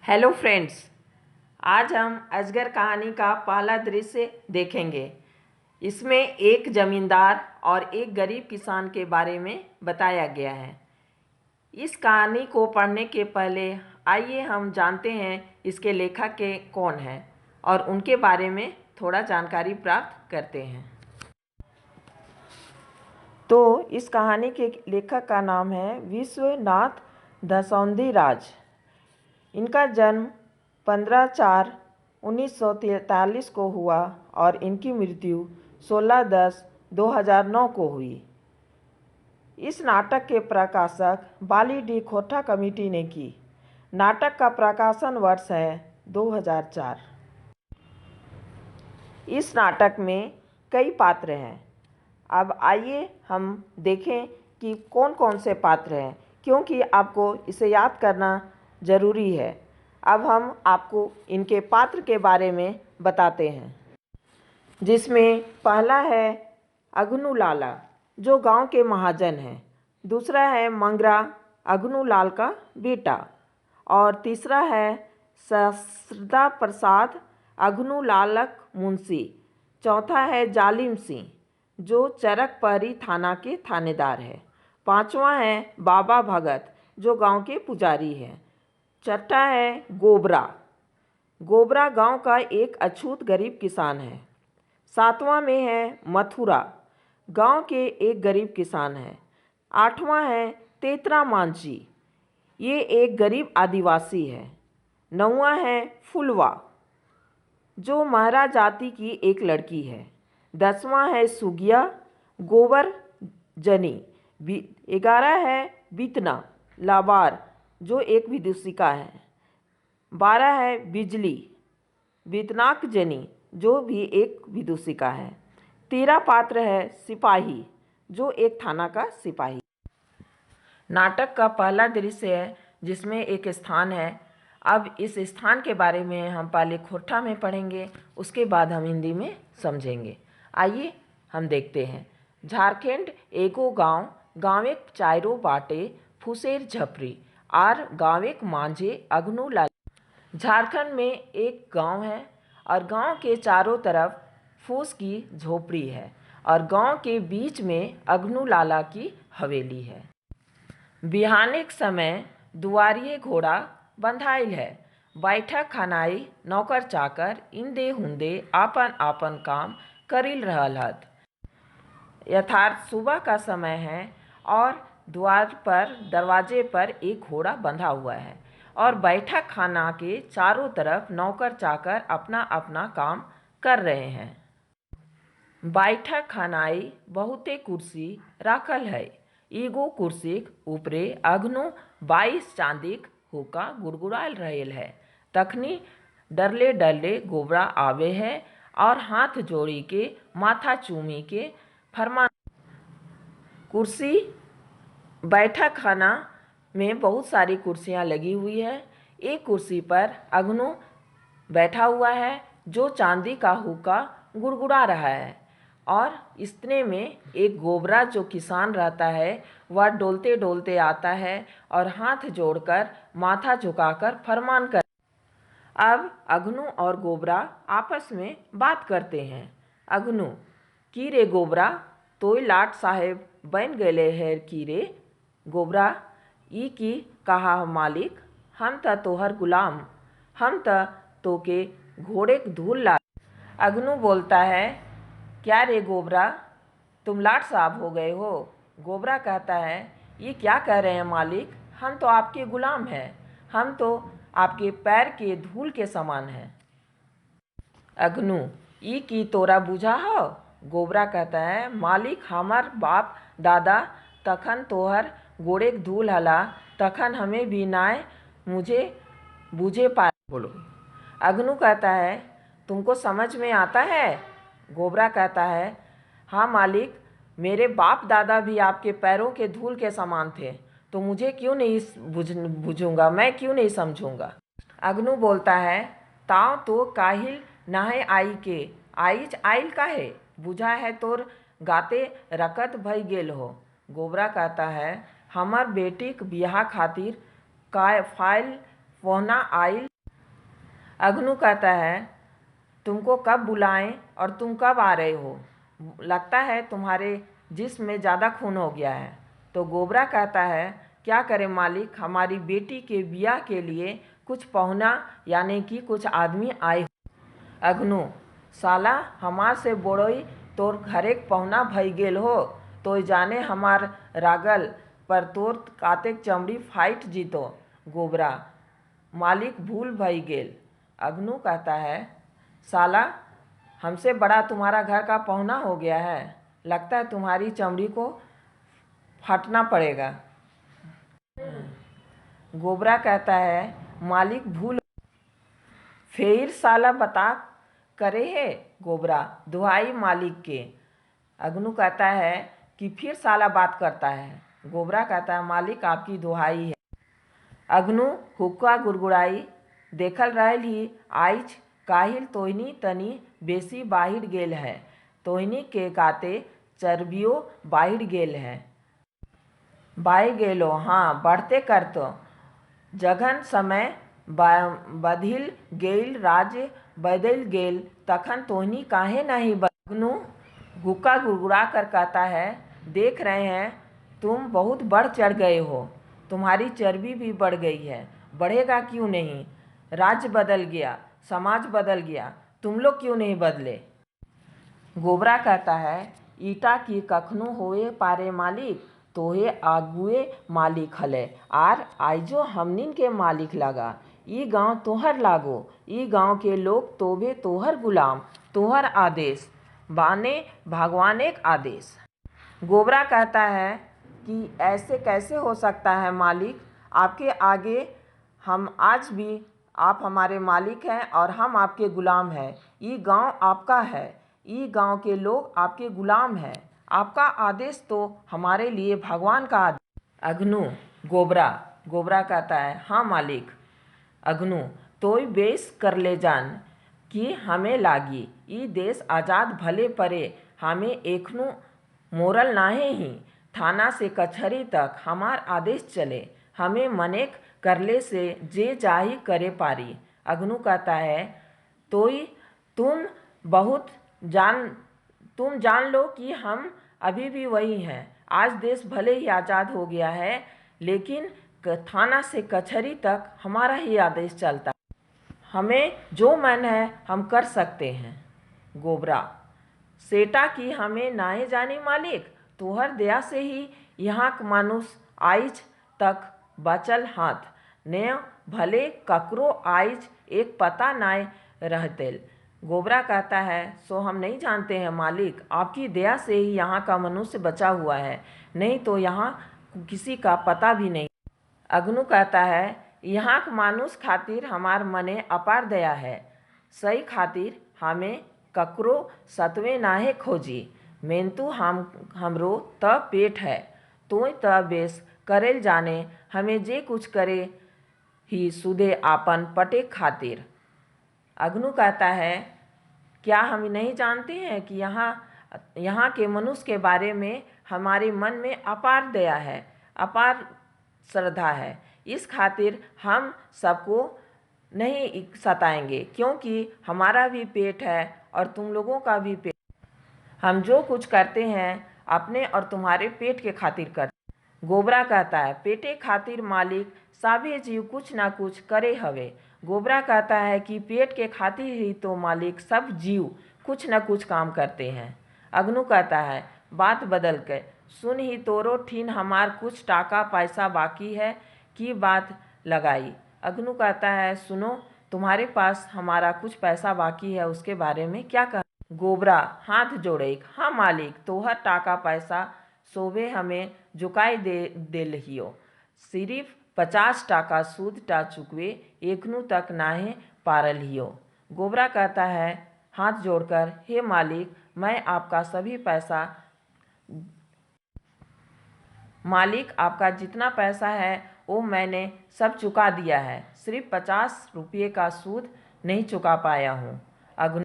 Hello friends, आज हम अजगर कहानी का पहला दृश्य देखेंगे। इसमें एक जमींदार और एक गरीब किसान के बारे में बताया गया है। इस कहानी को पढ़ने के पहले आइए हम जानते हैं इसके लेखक के कौन हैं और उनके बारे में थोड़ा जानकारी प्राप्त करते हैं। तो इस कहानी के लेखक का नाम है विश्वनाथ दसौंधीराज। इनका जन्म 15/4/1943 को हुआ और इनकी मृत्यु 16/10/2009 को हुई। इस नाटक के प्रकाशक बाली डी खोटा कमेटी ने की। नाटक का प्रकाशन वर्ष है 2004। इस नाटक में कई पात्र हैं। अब आइए हम देखें कि कौन कौन से पात्र हैं, क्योंकि आपको इसे याद करना ज़रूरी है। अब हम आपको इनके पात्र के बारे में बताते हैं, जिसमें पहला है अगनू लाला, जो गांव के महाजन हैं। दूसरा है मंगरा, अगनू लाल का बेटा। और तीसरा है सदा प्रसाद, अगनू लालक मुंशी। चौथा है जालिम सिंह, जो चरकपहरी थाना के थानेदार है। पांचवा है बाबा भगत, जो गांव के पुजारी हैं। छठा है गोबरा। गोबरा गांव का एक अछूत गरीब किसान है। सातवां में है मथुरा, गांव के एक गरीब किसान है। आठवां है तेतरा मांझी, ये एक गरीब आदिवासी है। नौवां है फुलवा, जो महरा जाति की एक लड़की है। 10वां है सुगिया गोबर जनी। 11 है बितना लाबार, जो एक विदूषिका है। 12 है बिजली बितनाक जनी, जो भी एक विदूषिका है। 13 पात्र है सिपाही, जो एक थाना का सिपाही। नाटक का पहला दृश्य है जिसमें एक स्थान है। अब इस स्थान के बारे में हम पहले खोटा में पढ़ेंगे, उसके बाद हम हिंदी में समझेंगे। आइए हम देखते हैं। झारखंड एगो गांव, गाँवेक चायरो बाटे फुसेर झपरी आर गाँवेक मांझे अगनू लाल। झारखंड में एक गांव है और गांव के चारों तरफ फूस की झोपड़ी है और गांव के बीच में अगनू लाला की हवेली है। बिहानेक समय दुआरिये घोड़ा बंधाइल है। बैठक खनाई नौकर चाकर इंदे हुंदे आपन आपन काम करिल रहल हत। यथार्थ सुबह का समय है और द्वार पर दरवाजे पर एक घोड़ा बंधा हुआ है और बैठक खाना के चारों तरफ नौकर चाकर अपना अपना काम कर रहे हैं। बैठक खानाई बहुते कुर्सी रखल है। एगो कुर्सीक ऊपरे अगनो 22 चांदीक हुक्का गुड़गुड़ाल रहेल है। तखनी डरले डरले गोबरा आवे है और हाथ जोड़ी के माथा चूमी के फरमान। कुर्सी बैठक खाना में बहुत सारी कुर्सियां लगी हुई है। एक कुर्सी पर अगनू बैठा हुआ है, जो चांदी का हुक्का गुड़गुड़ा रहा है। और इतने में एक गोबरा, जो किसान रहता है, वह डोलते डोलते आता है और हाथ जोड़कर माथा झुकाकर फरमान कर। अब अगनू और गोबरा आपस में बात करते हैं। अगनू: की रे गोबरा, तोय लाट साहेब बन गए है की रे। गोबरा: ई की कहा मालिक, हम त तोहर गुलाम, हम त तोके घोड़े धूल ला। अगनू बोलता है: क्या रे गोबरा, तुम लाट साहब हो गए हो। गोबरा कहता है: ये क्या कह रहे हैं मालिक, हम तो आपके गुलाम हैं, हम तो आपके पैर के धूल के समान हैं। अगनू: ई की तोरा बुझा हो। गोबरा कहता है: मालिक, हमार बाप दादा तखन तोहर गोड़े धूल हला, तखन हमें भी नाय मुझे बुझे पाए। बोलो। अगनू कहता है: तुमको समझ में आता है। गोबरा कहता है: हाँ मालिक, मेरे बाप दादा भी आपके पैरों के धूल के समान थे, तो मुझे क्यों नहीं बुझूंगा, मैं क्यों नहीं समझूंगा। अगनू बोलता है: ताव तो काहिल नाहे आई के आइज आइल काहे, बुझा है तोर गाते रकत भई गेल हो। गोबरा कहता है: हमर बेटीक बियाह खातिर का फाइल पहुना आइल अग्नू कहता है, तुमको कब बुलाएं और तुम कब आ रहे हो? लगता है तुम्हारे जिस्म में ज़्यादा खून हो गया है। तो गोबरा कहता है, क्या करें मालिक, हमारी बेटी के ब्याह के लिए कुछ पहुना यानी कि कुछ आदमी आए। अग्नू, साला हमार से बोड़ोई तोर घरेक पहुना भई गेल हो, तो जाने हमार रागल पर तोर कातेक चमड़ी फाइट जीतो। गोबरा, मालिक भूल भई गेल। अग्नू कहता है, साला हमसे बड़ा तुम्हारा घर का पहुना हो गया है, लगता है तुम्हारी चमड़ी को फाटना पड़ेगा। गोबरा कहता है, मालिक भूल फिर साला बता करे है। गोबरा, दुहाई मालिक के। अग्नू कहता है कि फिर साला बात करता है। गोबरा कहता है, मालिक आपकी दुहाई है। अग्नू हुक्का गुड़गुड़ाई, देखल रहल ही आइज काहिल तोहनी तनी बेसी बाहिर गेल है, तोहनी के गाते चर्बियो बाहिर गेल है। बाहि गेलो, हाँ बढ़ते करतो। जघन समय बदल गेल, राज्य बदल गेल, तखन तोहनी काहे नहीं अग्नू हुक्का गुड़गुड़ा कर कहता है, देख रहे हैं तुम बहुत बढ़ चढ़ गए हो, तुम्हारी चर्बी भी बढ़ गई है। बढ़ेगा क्यों नहीं? राज्य बदल गया, समाज बदल गया, तुम लोग क्यों नहीं बदले? गोबरा कहता है, ईटा की कखनो होए पारे मालिक, तोहे आगुए मालिक हले आर आइजो हमनिन के मालिक लगा। ई गांव तोहर लागो, ई गांव के लोग तोबे तोहर गुलाम, तोहर आदेश बाने भगवानेक आदेश। गोबरा कहता है कि ऐसे कैसे हो सकता है मालिक, आपके आगे हम आज भी आप हमारे मालिक हैं और हम आपके गुलाम हैं। ये गांव आपका है, ये गांव के लोग आपके गुलाम हैं, आपका आदेश तो हमारे लिए भगवान का आदेश। अग्नू गोबरा कहता है, हाँ मालिक। अग्नू, तोय बेस कर ले जान कि हमें लागी ई देश आज़ाद भले परे, हमें एखनू मोरल नाहे ही, थाना से कचहरी तक हमार आदेश चले, हमें मनेक करले से जे जाही करे पारी। अग्नू कहता है, तोई तुम जान लो कि हम अभी भी वही हैं। आज देश भले ही आज़ाद हो गया है, लेकिन थाना से कचहरी तक हमारा ही आदेश चलता है, हमें जो मन है हम कर सकते हैं। गोबरा, सेटा की हमें नाहे जानी मालिक, तोहर दया से ही यहाँ के मानुष आइज तक बचल हाथ, ने भले ककरो आइज एक पता नाय रहतेल। गोबरा कहता है, सो हम नहीं जानते हैं मालिक, आपकी दया से ही यहाँ का मनुष्य बचा हुआ है, नहीं तो यहाँ किसी का पता भी नहीं। अग्नू कहता है, यहाँ के मानुष खातिर हमार मने अपार दया है, सही खातिर हमें ककरो सतवे नाहे खोजी, मेंतु हमरो त पेट है, तोय त बेस करेल जाने, हमें जे कुछ करे ही सुधे आपन पटे खातिर। अग्नू कहता है, क्या हम नहीं जानते हैं कि यहाँ के मनुष्य के बारे में हमारे मन में अपार दया है, अपार श्रद्धा है, इस खातिर हम सबको नहीं सताएंगे, क्योंकि हमारा भी पेट है और तुम लोगों का भी पेट। हम जो कुछ करते हैं अपने और तुम्हारे पेट के खातिर करते। गोबरा कहता है, पेटे खातिर मालिक साभे जीव कुछ ना कुछ करे हवे। गोबरा कहता है कि पेट के खातिर ही तो मालिक सब जीव कुछ न कुछ काम करते हैं। अग्नू कहता है, बात बदल के सुन ही तोरो ठीन हमार कुछ टाका पैसा बाकी है की बात लगाई। अग्नू कहता है, सुनो तुम्हारे पास हमारा कुछ पैसा बाकी है, उसके बारे में क्या कह। गोबरा हाथ जोड़े, हाँ मालिक, तोहर टाका पैसा सोबे हमें झुकाई दे हियो, सिर्फ 50 टाका सूद टा चुकवे एकनू तक नाहे पारल हियो। गोबरा कहता है हाथ जोड़कर, हे मालिक, मैं आपका सभी पैसा, मालिक आपका जितना पैसा है वो मैंने सब चुका दिया है, सिर्फ 50 रुपये का सूद नहीं चुका पाया हूँ। अग्नू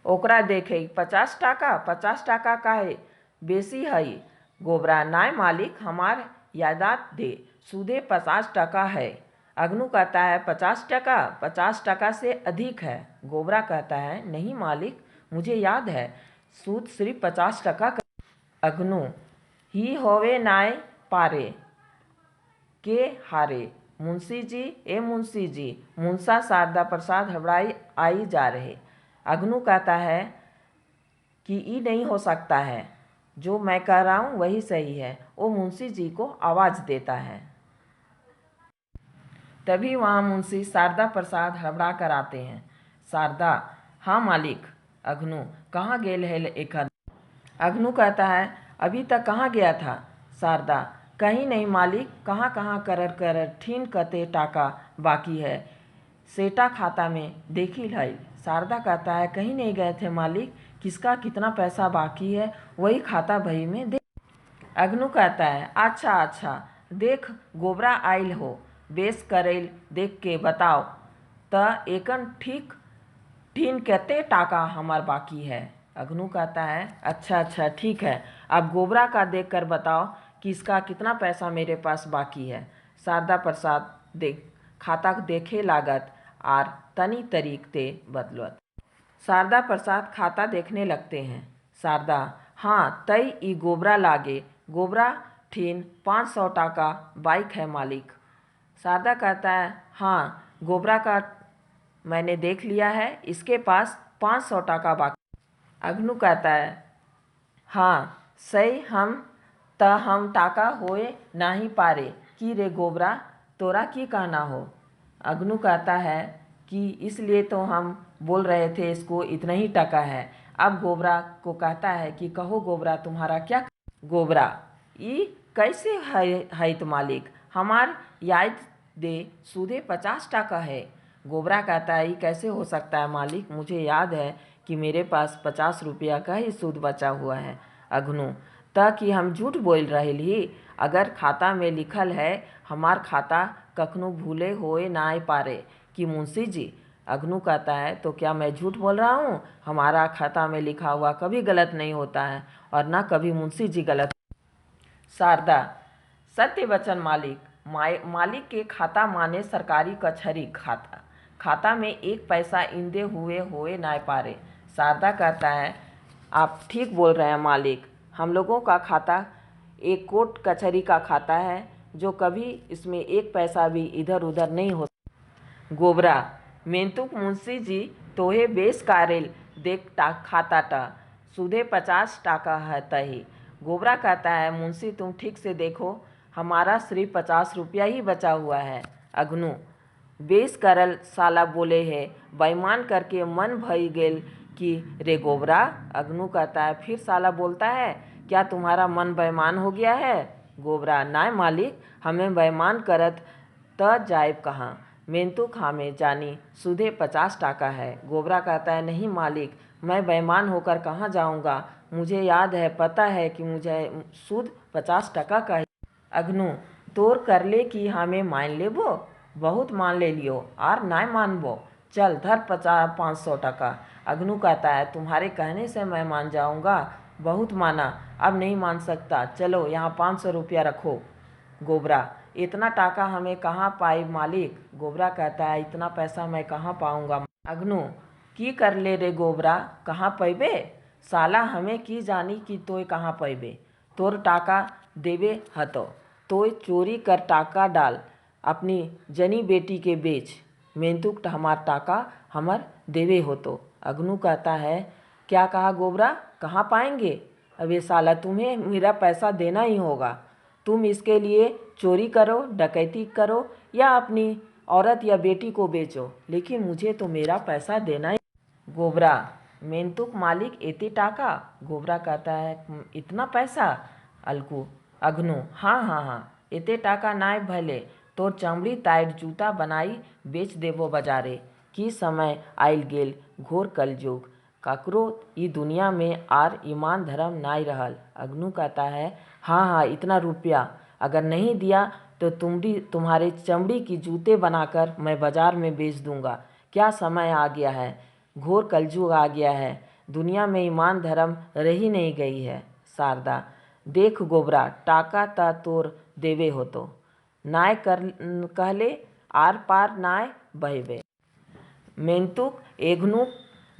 ओकरा देखे, 50 टाका काहे बेसी हई। गोबरा, नाय मालिक, हमार यादात दे, सूदे 50 टाका है। अग्नू कहता है 50 टका, 50 टका से अधिक है। गोबरा कहता है नहीं मालिक, मुझे याद है सूद सिर्फ 50 टका का। अग्नू ही होवे नाय पारे के हारे। मुंशी जी, ए मुंशी जी, मुंसा शारदा प्रसाद हबड़ाई आई जा रहे। अग्नू कहता है कि ये नहीं हो सकता है, जो मैं कह रहा हूँ वही सही है। वो मुंशी जी को आवाज़ देता है। तभी वहाँ मुंशी शारदा प्रसाद हड़बड़ा कर आते हैं। शारदा, हाँ मालिक। अग्नू, कहाँ गेल है एक आदमी? अग्नू कहता है अभी तक कहाँ गया था? शारदा, कहीं नहीं मालिक, कहाँ कहाँ करर करर ठीन कते टाका बाकी है, सेटा खाता में देखी लाई। शारदा कहता है कहीं नहीं गए थे मालिक, किसका कितना पैसा बाकी है वही खाता बही में देख। अग्नू कहता है अच्छा अच्छा, देख गोबरा आइल हो, बेस करेल देख के बताओ त एकन ठीक ठीन कते टाका हमार बाकी है। अग्नू कहता है अच्छा अच्छा ठीक है, अब गोबरा का देख कर बताओ कि इसका कितना पैसा मेरे पास बाकी है। शारदा प्रसाद देख खाता देखे लागत आर तनी तरीक ते बदलत। शारदा प्रसाद खाता देखने लगते हैं। शारदा, हाँ तई ई गोबरा लागे, गोबरा ठीन 500 टका बाइक है मालिक। शारदा कहता है हाँ, गोबरा का मैंने देख लिया है, इसके पास 500 टका बाकी। अग्नू कहता है हाँ सही, हम टाका होए नहीं पारे कि रे गोबरा, तोरा की कहना हो? अग्नू कहता है कि इसलिए तो हम बोल रहे थे इसको इतना ही टका है। अब गोबरा को कहता है कि कहो गोबरा, तुम्हारा क्या? गोबरा, ई कैसे है तो मालिक, हमार याद दे सूदे 50 टका है। गोबरा कहता है ये कैसे हो सकता है मालिक, मुझे याद है कि मेरे पास 50 रुपया का ही सूद बचा हुआ है। अग्नू, त कि हम झूठ बोल रहे ही, अगर खाता में लिखल है हमार खाता कखनो भूले होए ना पारे कि मुंशी जी। अग्नू कहता है तो क्या मैं झूठ बोल रहा हूँ? हमारा खाता में लिखा हुआ कभी गलत नहीं होता है और ना कभी मुंशी जी गलत। शारदा, सत्य वचन मालिक, मालिक के खाता माने सरकारी कचहरी खाता, खाता में एक पैसा इंदे हुए होए ना पारे। शारदा कहता है आप ठीक बोल रहे हैं मालिक, हम लोगों का खाता एक कोर्ट कचहरी का खाता है, जो कभी इसमें एक पैसा भी इधर उधर नहीं हो। गोबरा, मेंतुक मुंशी जी तोहे बेस कारेल देख खाता टा सूदे 50 टका है तही। गोबरा कहता है मुंशी तुम ठीक से देखो, हमारा सिर्फ 50 रुपया ही बचा हुआ है। अग्नू, बेस करल साला बोले है, बेईमान करके मन भई गेल कि रे गोबरा। अग्नू कहता है फिर साला बोलता है, क्या तुम्हारा मन बेईमान हो गया है? गोबरा, नाय मालिक, हमें बेईमान करत त जायब कहाँ, मेंतुक हमें जानी सूदे 50 टका है। गोबरा कहता है नहीं मालिक, मैं बेईमान होकर कहाँ जाऊँगा, मुझे याद है, पता है कि मुझे सूद 50 टका का ही। अग्नू, तोर करले कि हमें मान लेबो, बहुत मान ले लियो और नाय मानबो, चल धर 500 टका। अग्नू कहता है तुम्हारे कहने से मैं मान जाऊंगा, बहुत माना, अब नहीं मान सकता, चलो यहाँ 500 रुपया रखो। गोबरा, इतना टाका हमें कहाँ पाई मालिक? गोबरा कहता है इतना पैसा मैं कहाँ पाऊंगा। अग्नू, की कर ले रे गोबरा, कहाँ पैबे? साला हमें की जानी कि तोय कहाँ पैबे, तोर टाका देवे हतो, तोय चोरी कर टाका डाल, अपनी जनी बेटी के बेच, मेंतुक हमार टाका हमर देवे हो तो। अग्नू कहता है क्या कहा गोबरा, कहाँ पाएंगे? अबे साला तुम्हें मेरा पैसा देना ही होगा, तुम इसके लिए चोरी करो, डकैती करो या अपनी औरत या बेटी को बेचो, लेकिन मुझे तो मेरा पैसा देना ही। गोबरा, मेंतुक मालिक एते टाका? गोबरा कहता है इतना पैसा? अग्नू, हाँ हाँ हाँ, एते टाका नाय भले, तोर चमड़ी टाइट जूता बनाई बेच देबो बाजारे। की समय आइल गेल घोर कलयुग, काकरो ई दुनिया में आर ईमान धर्म नाय रहल। अग्नू कहता है हाँ हाँ, इतना रुपया अगर नहीं दिया तो तुम्हारे चमड़ी की जूते बनाकर मैं बाजार में बेच दूंगा। क्या समय आ गया है, घोर कलयुग आ गया है, दुनिया में ईमान धर्म रही नहीं गई है। शारदा, देख गोबरा, टाका ता तोर देवे हो तो नाय कर कहले आर पार नाय बहबे। मेंतुक एघनुक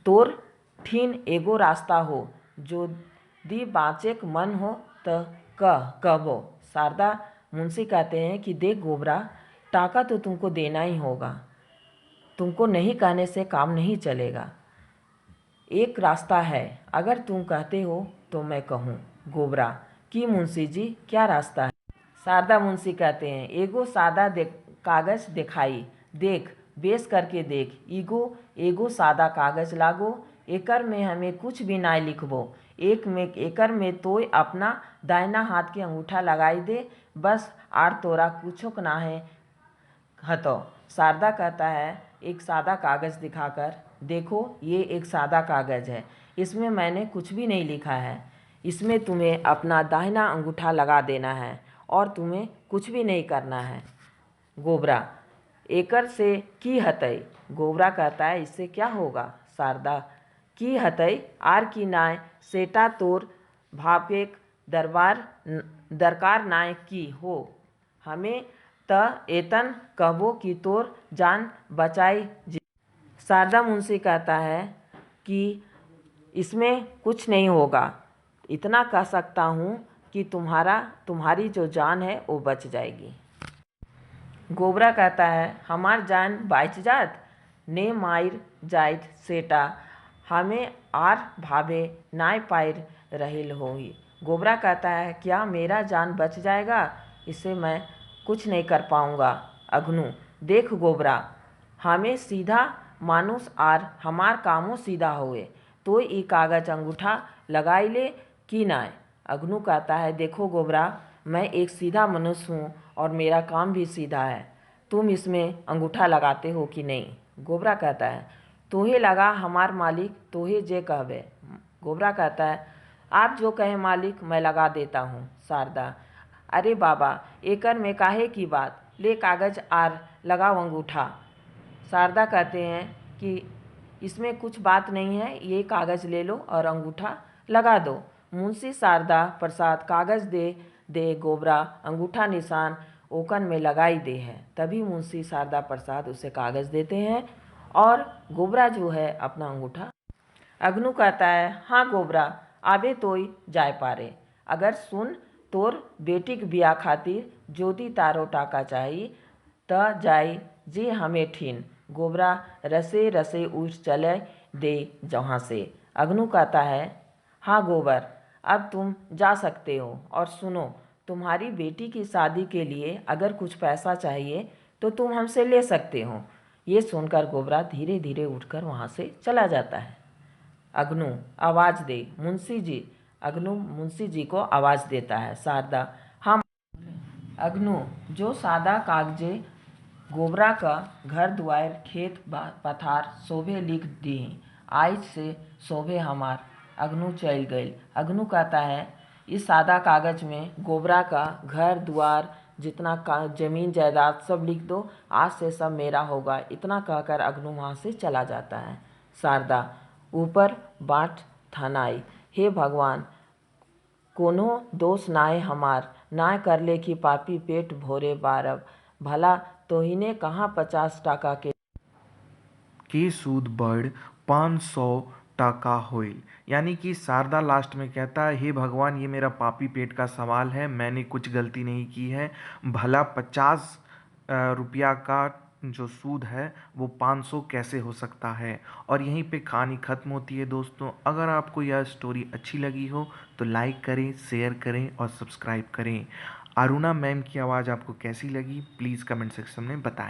तोर ठीन एगो रास्ता हो, जो दी बाँचेक मन हो तो कहबो। शारदा मुंशी कहते हैं कि देख गोबरा, टाका तो तुमको देना ही होगा, तुमको नहीं कहने से काम नहीं चलेगा। एक रास्ता है, अगर तुम कहते हो तो मैं कहूँ। गोबरा कि मुंशी जी क्या रास्ता है? शारदा मुंशी कहते हैं एगो सादा कागज दिखाई, देख बेस करके देख। एगो सादा कागज लागो, एकर में हमें कुछ भी ना लिखबो। एकर में तोय अपना दाहिना हाथ के अंगूठा लगाई दे, बस आर तोरा कुछो ना है हतो। शारदा कहता है एक सादा कागज दिखाकर, देखो ये एक सादा कागज है, इसमें मैंने कुछ भी नहीं लिखा है। इसमें तुम्हें अपना दाहिना अंगूठा लगा देना है और तुम्हें कुछ भी नहीं करना है। गोबरा एकर से की हतई? गोबरा कहता है इससे क्या होगा? शारदा की हतई आर की नाय सेटा तोर भापेक दरकार नाय की हो, हमें त एतन कहबो कि तोर जान बचाई। शारदा मुंशी कहता है कि इसमें कुछ नहीं होगा, इतना कह सकता हूँ कि तुम्हारी जो जान है वो बच जाएगी। गोबरा कहता है हमार जान बाँच जात ने मायर जाइत सेटा, हमें आर भावे नाय पायर रहिल होई। गोबरा कहता है क्या मेरा जान बच जाएगा? इससे मैं कुछ नहीं कर पाऊँगा। अघनु देख गोबरा, हमें सीधा मानुस आर हमार कामों सीधा हुए, तो ये कागज अंगूठा लगाई ले कि नाय? अघनु कहता है देखो गोबरा, मैं एक सीधा मनुष्य हूँ और मेरा काम भी सीधा है, तुम इसमें अंगूठा लगाते हो कि नहीं? गोबरा कहता है तोहे लगा हमार मालिक, तोहे जे कहबे। गोबरा कहता है आप जो कहे मालिक मैं लगा देता हूँ। शारदा अरे बाबा एकर में काहे की बात, ले कागज आर लगाओ अंगूठा। शारदा कहते हैं कि इसमें कुछ बात नहीं है, ये कागज़ ले लो और अंगूठा लगा दो। मुंशी शारदा प्रसाद कागज़ दे गोबरा अंगूठा निशान ओकन में लगाई दे है। तभी मुंशी शारदा प्रसाद उसे कागज़ देते हैं और गोबरा जो है अपना अंगूठा। अघनु कहता है हाँ गोबरा, आबे तोय जाय पारे, अगर सुन तोर बेटी के बिया खातिर जोदी तारो टाका चाहिए त जाई जे हमें ठीन। गोबरा रसे रसे उठ चले दे जहाँ से। अघनु कहता है हाँ गोबर, अब तुम जा सकते हो, और सुनो तुम्हारी बेटी की शादी के लिए अगर कुछ पैसा चाहिए तो तुम हमसे ले सकते हो। ये सुनकर गोबरा धीरे धीरे उठकर वहाँ से चला जाता है। अघनु आवाज़ दे मुंशी जी। अघनु मुंशी जी को आवाज़ देता है। शारदा हाँ। अघनु जो सादा कागजे गोबरा का घर दुआर खेत पथार शोभे लिख दी, आज से शोभे हमार। अघनु चल गई। अघनु कहता है इस सादा कागज में गोबरा का घर दुआर जितना जमीन जायदाद सब लिख दो, आज से सब मेरा होगा। इतना कहकर अघनु वहाँ से चला जाता है। शारदा ऊपर बाट थनाई, हे भगवान कोनो दोष नाय हमार, नाय करले कि पापी पेट भोरे बारब, भला तोहिने कहाँ 50 टाका के सूद बढ़ 500 टाका होइल। यानी कि शारदा लास्ट में कहता है हे भगवान ये मेरा पापी पेट का सवाल है, मैंने कुछ गलती नहीं की है, भला 50 रुपया का जो सूद है वो 500 कैसे हो सकता है। और यहीं पे कहानी ख़त्म होती है। दोस्तों अगर आपको यह स्टोरी अच्छी लगी हो तो लाइक करें, शेयर करें और सब्सक्राइब करें। अरुणा मैम की आवाज़ आपको कैसी लगी प्लीज़ कमेंट सेक्शन में बताएं।